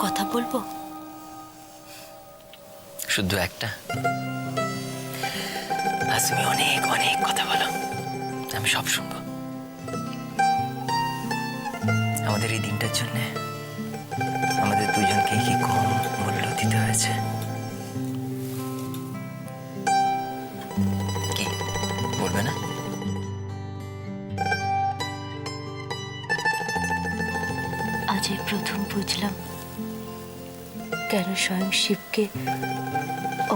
কথা বলবো? শুধু একটা? আজ তুমি অনেক অনেক কথা বলো, আমি সব শুনবো। আমাদের এই দিনটার জন্য আমাদের দুজনকে কি কম মূল্য দিতে হয়েছে। কি বলবে না? আজ এই প্রথম বুঝলাম কেন স্বয়ং শিবকে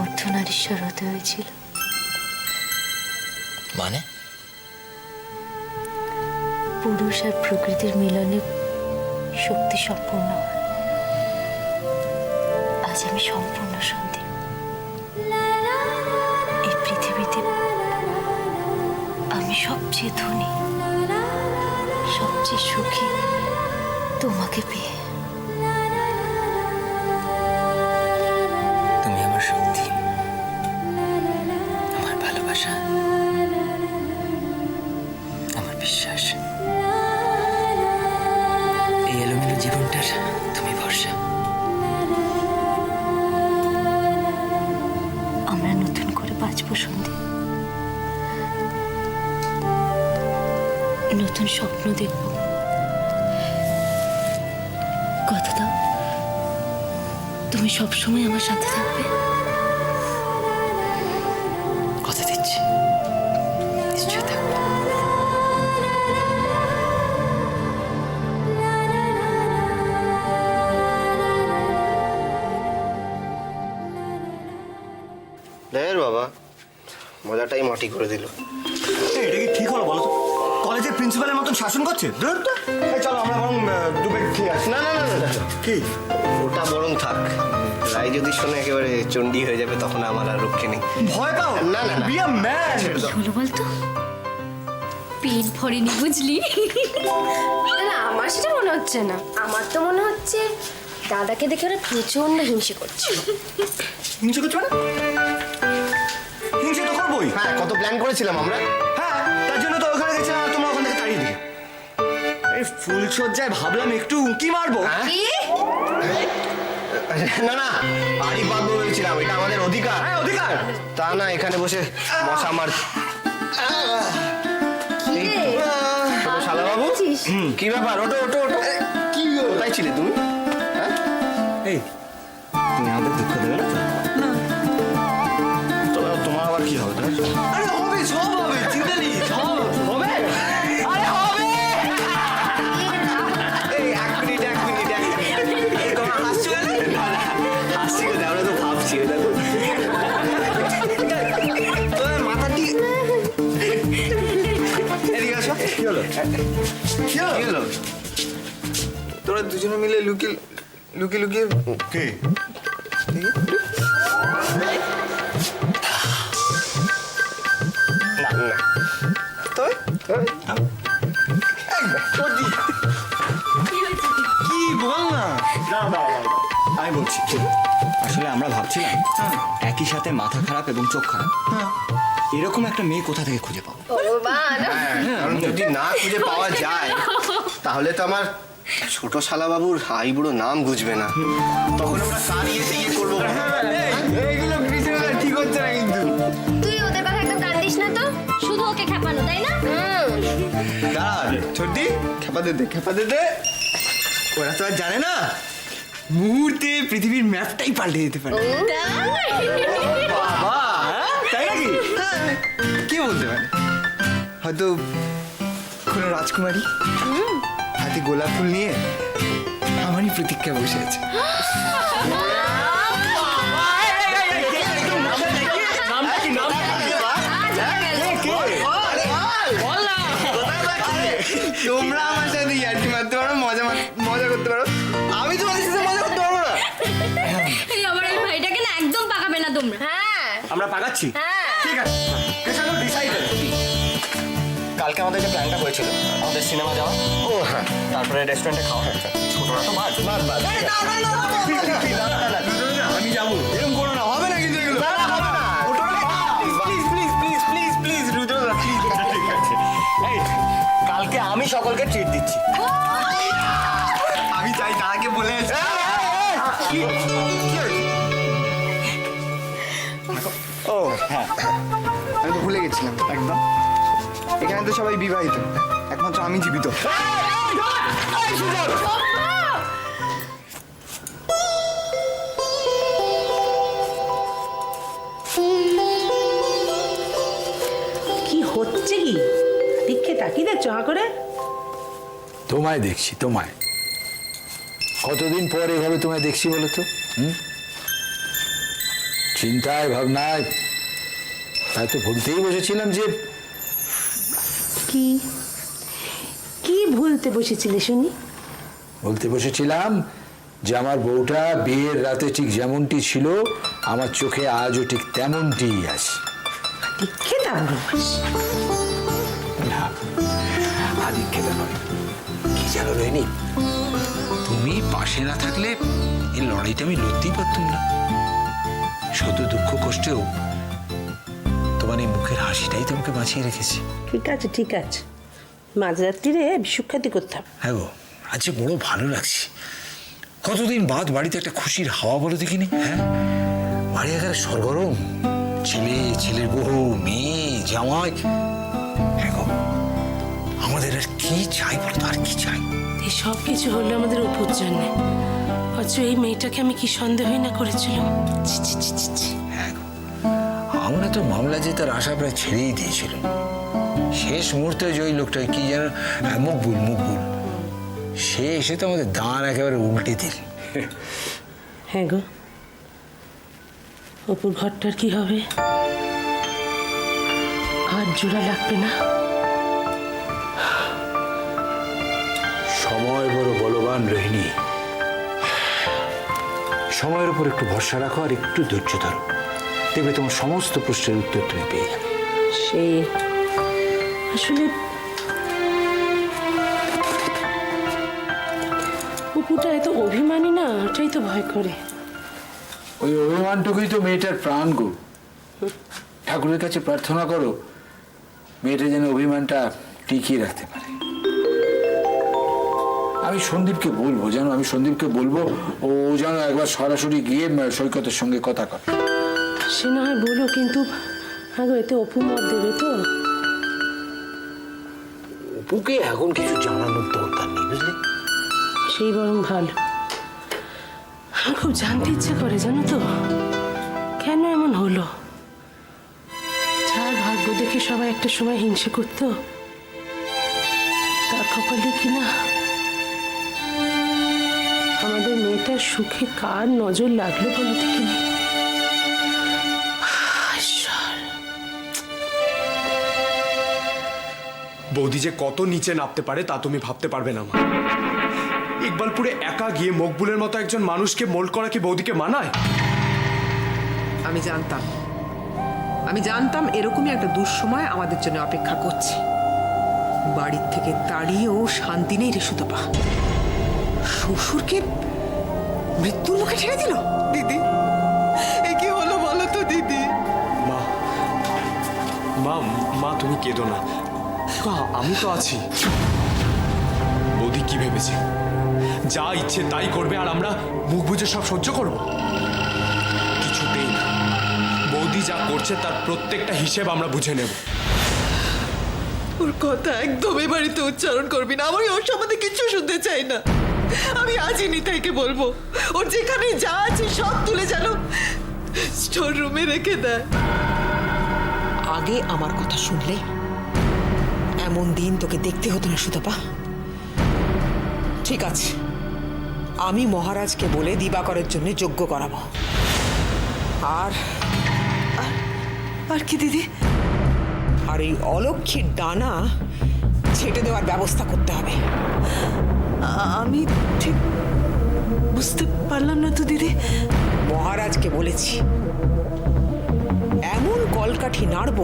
অর্ধনারীশ্বর হতে হয়েছিল। মানে? পুরুষ আর প্রকৃতির মিলনে শক্তি সম্পূর্ণ হয়। আজ আমি সম্পূর্ণ শান্তি। এই পৃথিবীতে আমি সবচেয়ে ধনী, সবচেয়ে সুখী তোমাকে পেয়ে। তুমি আমার শক্তি, আমার ভালোবাসা, আমার বিশ্বাস। এই এলোমেলো জীবনটার তুমি ভরসা। আমরা নতুন করে বাঁচবো সন্ধি, নতুন স্বপ্ন দেখব। কথা দাও তুমি সবসময় আমার সাথে থাকবে। কথা দিচ্ছি, নিশ্চয় থাকবে। দেখ বাবা, মজাটাই মাটি করে দিল। এটা কি ঠিক হলো বলো তো? কলেজের প্রিন্সিপালের মতন শাসন করছে। ধুর তো। এই চলো আমরা বরং ডুবে খেয়ে আসি। না না না না, কি ওটা বরং থাক। রাই যদি শোনে একেবারে চণ্ডী হয়ে যাবে, তখন আমার আর রক্ষে নেই। ভয় পাও? না, না, না। Be a man. কি হলো বলতো? পেট ভরেনি বুঝলি? না না, আমার সেটা মনে হচ্ছে না। আমার তো মনে হচ্ছে দাদাকে দেখে ওরা প্রচন্ড হিংসে করছে। হিংসে করছো না? হিংসে তো করবোই। হ্যাঁ, কত প্ল্যান করেছিলাম আমরা। হ্যাঁ, তার জন্য তো ওখানে গেছিলাম আর তোমরা ওখান থেকে তাড়িয়ে দিলে। এই ফুলসজ্জায় ভাবলাম একটু উঁকি মারবো। কি? না না, বাড়ি বাঁধবো বলছিলাম, এটা আমাদের অধিকার। হ্যাঁ, অধিকার। তা না এখানে বসে মশা মার। কি রে? ছোট শালাবাবু, আছিস? কি ব্যাপার? ওটো ওটো ওটো। কি কোথায় ছিলে তুমি? হ্যাঁ, এই তুমি আমাদের দুঃখ দেবে না তো? তোমার আবার কি হবে? আরে হবে, সব হবে, চিন্তা নেই, সব হবে। আরে হবে। এই এক মিনিট এক মিনিট এক মিনিট, তোমরা হাসছো কেন? না না, হাসছি কেন? আমরা তো ভাবছি। দেখো তোমার মাথাটি এদিকে আসো। কি হলো? কি হলো? তোরা দুজনে মিলে লুকিয়ে লুকিয়ে লুকিয়ে কি? না না তো কি বল না? আমি বলছি, আসলে আমরা ভাবছিলাম একই সাথে মাথা খারাপ এবং চোখ খারাপ এরকম একটা মেয়ে কোথা থেকে খুঁজে পাবো। ভগবান। কারণ যদি না খুঁজে পাওয়া যায় তাহলে তো আমার ছোট শালাবাবুর আইবুড়ো নাম গুজবে না। তখন আমরা কার ইয়েতে ইয়ে করবো। এইগুলো ঠিক হচ্ছে না কিন্তু। তুই ওদের কথা একদম কান দিস না তো। শুধু ওকে খেপানো, তাই না? দাঁড়া ছোটি, খেপা দে দে, খেপা দে দে। ওরা তো আর জানে না মুহূর্তে পৃথিবীর ম্যাপটাই পাল্টে যেতে পারে। বাবা, তাই নাকি? কে বলতে পারে? হয়তো কোনো রাজকুমারী হাতে গোলাপ ফুল নিয়ে আমারই প্রতীক্ষা বসে আছে। তোমরা আমার সাথে ইয়ার্কি মারতে পারো, মজা করতে পারো, আমি তোমাদের সাথে মজা করতে পারবো না। এই আমার এই ভাইটাকে না একদম পাকাবে না তোমরা। হ্যাঁ আমরা পাকাচ্ছি। হ্যাঁ। ঠিক আছে, চলো ডিসাইডেড। কালকে আমাদের যে প্ল্যানটা হয়েছিল আমাদের সিনেমা যাওয়া, ও হ্যাঁ, তারপরে রেস্টুরেন্টে খাওয়া, ছোটরা তো বাদ। আমি যাবো। এরকম করো না, হবে না কিন্তু এগুলো। কালকে আমি সকলকে ট্রিট দিচ্ছি। আমি চাই তাকে বলে ও হ্যাঁ, আমি তো ভুলে গেছিলাম একদম। এখানে তো সবাই বিবাহিত, একমাত্র আমি জীবিত। কি হচ্ছে কি? দিকে তাকিয়ে দেখছো হা করে? তোমায় দেখছি, তোমায়। কতদিন পর এভাবে তোমায় দেখছি বলো তো? চিন্তায় ভাবনায় হয়তো ভুলতেই বসেছিলাম যে কি কি ভুলতে বসেছিলে শুনি? বলতে বসেছিলাম যে আমার বউটা বিয়ের রাতে ঠিক যেমনটি ছিল আমার চোখে আজও ঠিক তেমনটিই আছে। দিকে তা না, আদিক্ষেতা নয়। কি জানো রোহিণী, তুমি পাশে না থাকলে এই লড়াইটা আমি লড়তেই পারতাম না। শত দুঃখ কষ্টেও তোমার এই মুখের হাসিটাই তোমাকে বাঁচিয়ে রেখেছে। ঠিক আছে ঠিক আছে, মাঝরাত্রিরে বিসুখ্যাতি করতাম। হ্যাঁ গো, আজকে বড় ভালো লাগছে। কতদিন বাদ বাড়িতে একটা খুশির হাওয়া বলো দেখিনি। হ্যাঁ, বাড়ি এখানে সরগরম, ছেলে, ছেলের বউ, মেয়ে, জামাই। হ্যাঁ গো, আমাদের আর কি চাই বলো তো, আর কি চাই? এই সব কিছু হলো আমাদের অপুর জন্য। অথচ এই মেয়েটাকে আমি কি সন্দেহই না করেছিলাম। ছি, ছি, ছি, ছি, ছি। হ্যাঁ গো, আমরা তো মামলা জেতার আশা প্রায় ছেড়েই দিয়েছিল। শেষ মুহূর্তে যে ওই লোকটা কি যেন মকবুল, সে এসে তো আমাদের দাঁড় একেবারে উল্টে দিল। হ্যাঁ গো, অপুর ঘরটার কি হবে? আর জোড়া লাগবে না? সময় বড় বলবান রোহিণী। সময়ের উপর একটু ভরসা রাখো আর একটু ধৈর্য ধরো, দেখবে তোমার সমস্ত প্রশ্নের উত্তর তুমি পেয়ে যাবে। সে আসলে অপুটা এত অভিমানী না, ওটাই তো ভয় করে। ওই অভিমানটুকুই তো মেয়েটার প্রাণ গো। ঠাকুরের কাছে প্রার্থনা করো মেয়েটা যেন অভিমানটা টিকিয়ে রাখতে পারে। আমি সন্দীপকে বলবো, জানো, আমি সন্দীপকে বলবো ও যেন একবার সরাসরি গিয়ে সৈকতের সঙ্গে কথা কর। সে না হয় বলো, কিন্তু আগে এতে অপু মত দেবে তো। অপুকে এখন কিছু জানানোর দরকার নেই, বুঝলি? সেই বরং ভালো। আমার খুব জানতে ইচ্ছে করে, জানো তো, কেন এমন হলো? যার ভাগ্য দেখে সবাই একটা সময় হিংসে করতো, তার কপালে কিনা আমাদের মেয়েটার সুখে কার নজর লাগলো বলে দেখিনি। বৌদি যে কত নিচে নামতে পারে তা তুমি ভাবতে পারবে না মা। ইকবালপুরে একা গিয়ে মকবুলের মতো একজন মানুষকে মোল্ড করা কি বৌদিকে মানায়? আমি জানতাম এরকমই একটা দুঃসময় আমাদের জন্য অপেক্ষা করছে। বাড়ির থেকে তাড়িয়েও শান্তি নেই রে সুতপা। শ্বশুরকে মৃত্যুর মুখে ঠেলে দিল। দিদি, এ কি হলো বলো তো দিদি? মা মা মা তুমি কেঁদো না, আমি তো আছি। বৌদি কি ভেবেছে যা ইচ্ছে তাই করবে আর আমরা মুখ বুজে সব সহ্য করব? কিছুতেই না। বৌদি যা করছে তার প্রত্যেকটা হিসেব আমরা বুঝে নেব। ওর কথা একদম এ বাড়িতে উচ্চারণ করবি না। আমি ওর সম্বন্ধে কিছু শুনতে চাই না। আমি আজই নিতাইকে বলবো ওর যেখানে যা আছে সব তুলে যেন স্টোর রুমে রেখে দেয়। আগে আমার কথা শুনলে এমন দিন তোকে দেখতে হতো না সুতপা। ঠিক আছে, আমি মহারাজকে বলে দিবাকরের জন্য যজ্ঞ করাবো। আর আর কি দিদি? আর এই অলক্ষীর ডানা ছেটে দেওয়ার ব্যবস্থা করতে হবে। আমি ঠিক বুঝতে পারলাম না তো দিদি। মহারাজকে বলেছি এমন কলকাঠি নাড়ব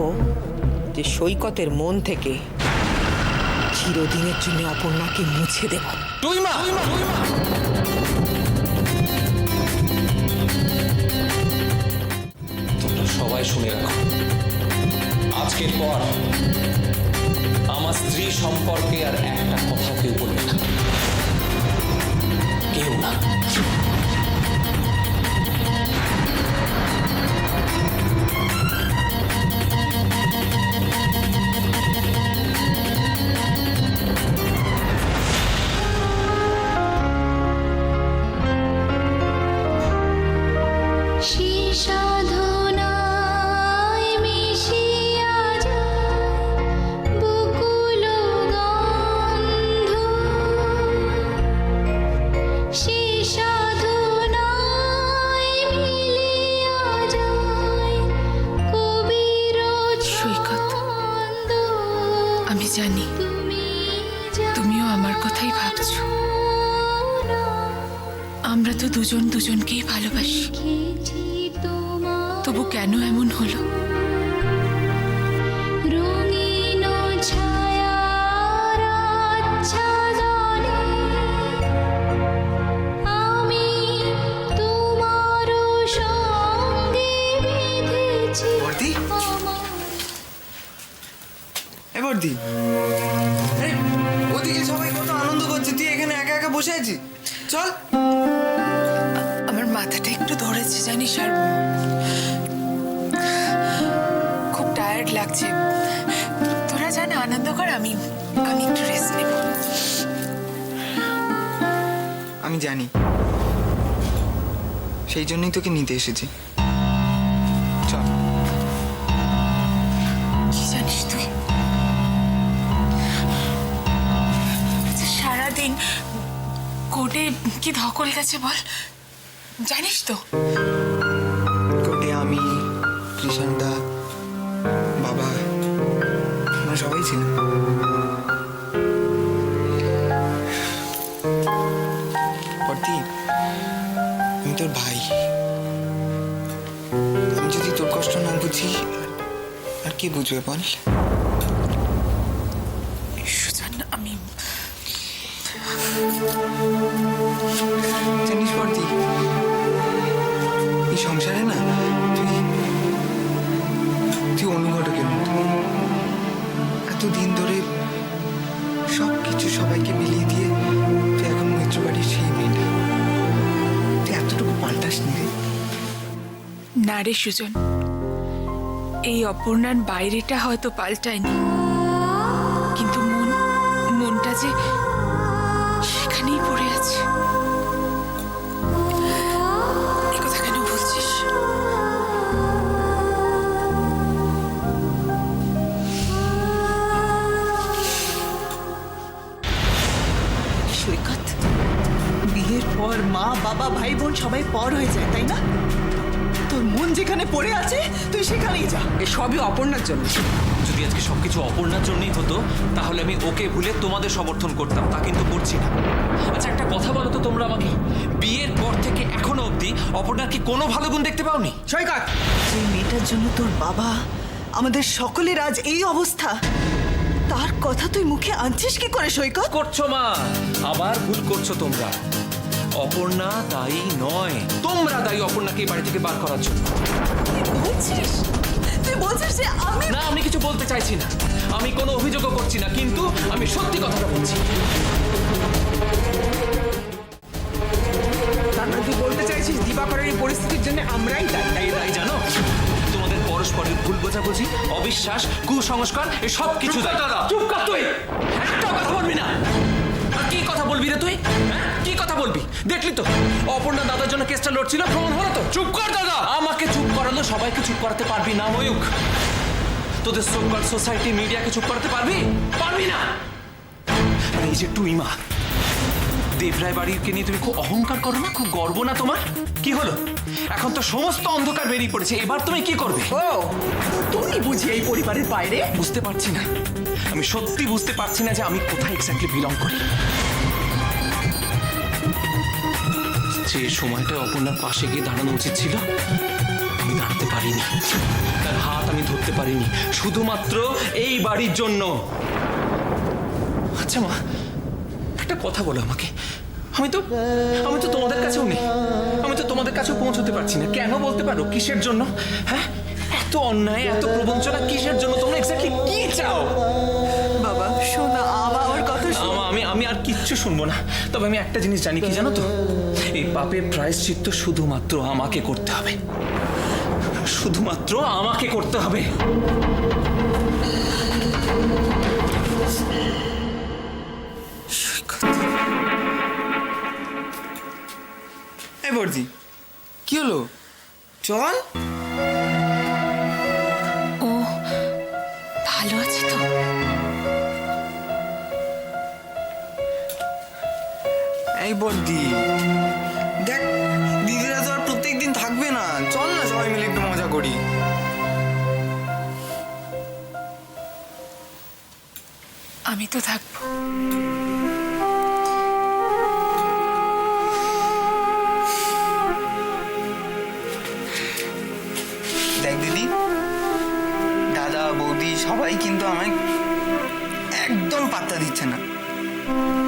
যে সৈকতের মন থেকে চিরদিনের জন্য অপর্ণাকে মুছে দেব। তোমরা সবাই শুনে রাখো, আজকের পর আমার স্ত্রী সম্পর্কে আর একটা কথা কেউ বলবে না, কেউ না। বুঝো আমরা তো দুজন দুজনকেই ভালোবাসি, তবু কেন এমন হলো? বর্দি এ বর্দি, আরে ওদিকে সবাই কত আনন্দ করছে, তুই এখানে একা একা বসে আছিস। চল। আমার মাথাটা একটু ধরেছে জানিস, আর খুব টায়ার্ড লাগছে। তোরা জান আনন্দ কর, আমি একটু রেস্ট নেব। আমি জানি, সেই জন্যই তোকে নিতে এসেছি। চল। কি জানিস তুই? আচ্ছা, সারাদিন কোর্টে কি ধকল গেছে বল, জানিস তো? কোর্টে আমি, কৃষাণদা, বাবা, আমরা সবাই ছিলাম। বর্দি, আমি তোর ভাই। আমি যদি তোর কষ্ট না বুঝি, আর কি বুঝবে বল? সুজান, আমি জানিস বর্দি, এই সংসারে না তুই অনুঘটকের মতো। এতদিন ধরে সবকিছু সবাইকে মিলিয়ে দিয়ে তুই এখন মৈত্র বাড়ির সেই মেয়েটা। তুই এতটুকু পাল্টাস নি রে। না রে সুজন, এই অপর্ণার বাইরেটা হয়তো পাল্টায়নি, কিন্তু মনটা যে সেখানেই পড়ে আছে। এই কথা কেন বলছিস? সৈকত, বিয়ের পর মা বাবা ভাই বোন সবাই পর হয়ে যায়, তাই না? তোর মন যেখানে পড়ে আছে তুই সেখানেই যা। এ সবই অপর্ণার জন্য। যদি আজকে সবকিছু অপর্ণার জন্যই হতো তাহলে আমি ওকে ভুলে তোমাদের সমর্থন করতাম, তা কিন্তু করছি না। আচ্ছা, একটা কথা বলো তো তোমরা আমাকে, বিয়ের পর থেকে এখনো অবধি অপর্ণার কি কোনো ভালো গুণ দেখতে পাওনি? সৈকত, যে মেয়েটার জন্য তোর বাবা আমাদের সকলের আজ এই অবস্থা, তার কথা তুই মুখে আনছিস কি করে সৈকত? করছো মা, আবার ভুল করছো তোমরা। অপর্ণা দায়ী নয়, তোমরা দায়ী অপর্ণাকে এই বাড়ি থেকে বার করার জন্য। তুই বলছিস যে আমি না, আমি কিছু বলতে চাইছি না, আমি কোনো অভিযোগও করছি না, কিন্তু আমি সত্যি কথাটা বলছি। তার মানে তুই বলতে চাইছিস দিবাকরের এই পরিস্থিতির জন্য আমরাই দায়ী? তাই জানো, তোমাদের পরস্পরের ভুল বোঝাবুঝি, অবিশ্বাস, কুসংস্কার, এই সব কিছু চুপ কর তুই, একটা কথা বলবি না। আর কি কথা বলবি রে তুই? হ্যাঁ, কি কথা বলবি? দেখলি তো অপর্ণা দাদার জন্য কেসটা লড়ছিল, প্রমাণ হলো তো। চুপ কর দাদা। আমাকে চুপ করালো সবাইকে চুপ করাতে পারবি না ময়ূক। তোদের সোকল সোসাইটি মিডিয়াকে চুপ করাতে পারবি? পারবি না। আর এই যে তুই মা, দেবরায় বাড়িকে নিয়ে তুমি খুব অহংকার করো না? খুব গর্ব না তোমার? কি হলো? এখন তো সমস্ত অন্ধকার বেরিয়ে পড়েছে, এবার তুমি কি করবে? ও, তুমি বুঝি এই পরিবারের বাইরে? বুঝতে পারছি না, আমি সত্যি বুঝতে পারছি না যে আমি কোথায় এক্স্যাক্টলি বিলং করি। যে সময়টা অপর্ণার পাশে গিয়ে দাঁড়ানো উচিত ছিল, আমি দাঁড়াতে পারিনি। তার হাত আমি ধরতে পারিনি, শুধুমাত্র এই বাড়ির জন্য। আচ্ছা মা, একটা কথা বলো আমাকে, আমি তো তোমাদের কাছেও নেই, আমি তো তোমাদের কাছেও পৌঁছতে পারছি না। কেন বলতে পারো? কিসের জন্য? হ্যাঁ, এত অন্যায়, এত প্রবঞ্চনা কিসের জন্য? তোমরা এক্স্যাক্টলি কি চাও? বাবা শোনা, আমার কথা শোনো। আমি আর কিচ্ছু শুনবো না। তবে আমি একটা জিনিস জানি, কি জানো তো? এই পাপের প্রায়শ্চিত্ত শুধুমাত্র আমাকে করতে হবে, শুধুমাত্র আমাকে করতে হবে। এই বর্দি, কি হলো? চল। ও ভালো আছে তো? এই বর্দি, দেখ দিদিরা তো আর প্রত্যেকদিন থাকবে না, চল না সবাই মিলে একটু মজা করি। আমি তো থাকবো, সবাই কিন্তু আমায় একদম পাত্তা দিচ্ছে না।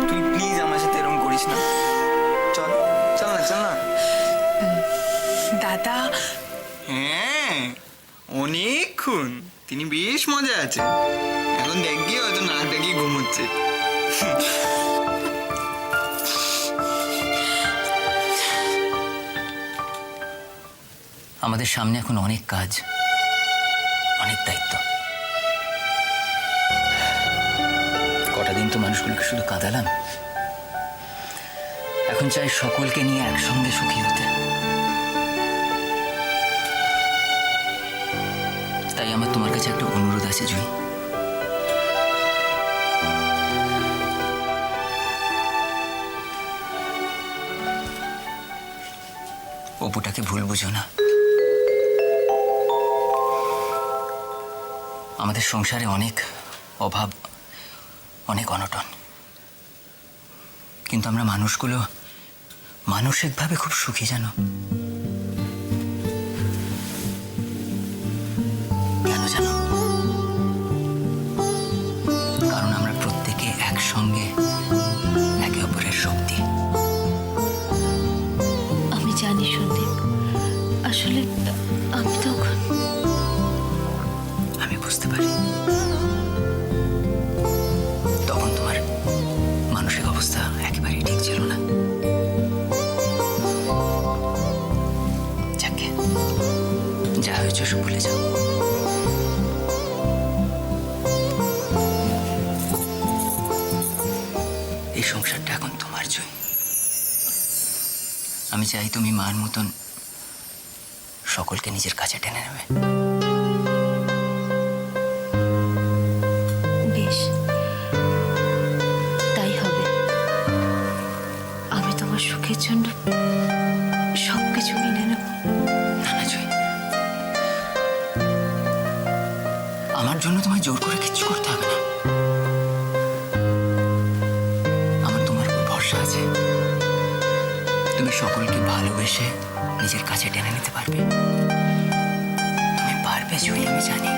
তুই প্লিজ আমার সাথে এরকম করিস না। চল চল না চল না। দাদা হ্যাঁ অনেকক্ষণ, তিনি বেশ মজা আছে। এখন দেখবি হয়তো নাক ডাকিয়ে ঘুমোচ্ছে। আমাদের সামনে এখন অনেক কাজ, অনেক দায়িত্ব। কটা দিন তো মানুষগুলোকে শুধু কাঁদালাম, এখন চাই সকলকে নিয়ে একসঙ্গে সুখী হতে। তাই আমার তোমার কাছে একটা অনুরোধ আছে জুই। অপুটাকে ভুল বুঝো না। আমাদের সংসারে অনেক অভাব, অনেক অনটন, কিন্তু আমরা মানুষগুলো মানসিকভাবে খুব সুখী জানো। কেন জানো? কারণ আমরা প্রত্যেকে একসঙ্গে একে অপরের শক্তি। আমি জানি সন্দীপ, আসলে আমি তখন আমি বুঝতে পারি তখন তোমার মানসিক অবস্থা একেবারেই ঠিক ছিল না। যাকে যা হয়েছে সব ভুলে যাও। এই সংসারটা এখন তোমার জয়। আমি চাই তুমি মার মতন সকলকে নিজের কাছে টেনে নেবে। বেশ, তাই হবে। আমি তোমার সুখের জন্য সবকিছু মেনে নেব। না না জয়, আমার জন্য তোমায় জোর করে কিচ্ছু করতে হবে না। আমার তোমার উপর ভরসা আছে। তুমি সকলকে ভালোবেসে নিজের কাছে টেনে নিতে পারবে। তুমি পারবে জয়, আমি জানি।